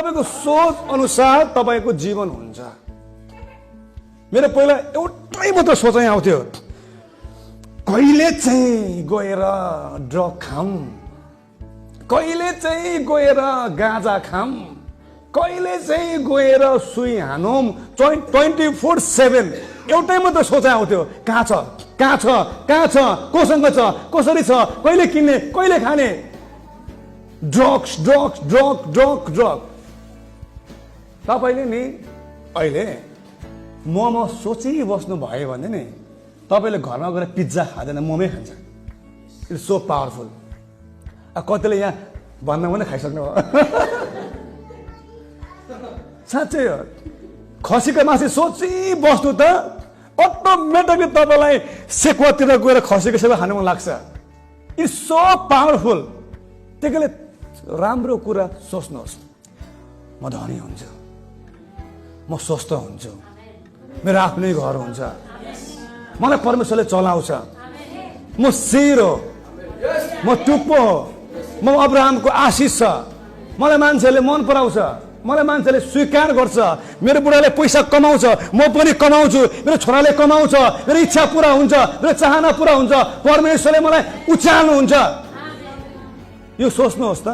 तपाईको सोच अनुसार तपाईको जीवन हुन्छ। मेरो पहिला एउटै मात्र सोचाइ आउँथ्यो, कहिले चाहिँ गएर ड्रग खाम, कहिले चाहिँ गएर गाँजा खाम, कहिले चाहिँ गएर सुई हानौँ। 24/7 एउटै मात्र सोचाइ आउँथ्यो, कहाँ छ कहाँ छ कहाँ छ, कोसँग छ, कसरी छ, कहिले किन्ने, कहिले खाने। Drugs drugs drug drug drug. तपाईँले नि अहिले मोमो सोचिबस्नु भयो भने नि तपाईँले घरमा गएर पिज्जा खाँदैन, मोमै खान्छ। It's so powerful. कतिले यहाँ भन्दा पनि खाइसक्नु भयो। साँच्चै हो, खसीको मासु सोचिबस्नु त अटोमेटिकली तपाईँलाई सेकुवातिर गएर खसीको सेवा खानु मन लाग्छ। It's so powerful. त्यसैले राम्रो कुरा सोच्नुहोस्, म धनी हुन्छु, म स्वस्थ हुन्छु, मेरो आफ्नै घर हुन्छ, मलाई परमेश्वरले चलाउँछ, म शेर हो, म टुप्पो हो, म अब्राहमको आशिष छ, मलाई मान्छेले मन पराउँछ, मलाई मान्छेले स्वीकार गर्छ, मेरो बुढाले पैसा कमाउँछ, म पनि कमाउँछु, मेरो छोराले कमाउँछ, मेरो इच्छा पुरा हुन्छ, मेरो चाहना पुरा हुन्छ, परमेश्वरले मलाई उचाल्नुहुन्छ। यो सोच्नुहोस् त।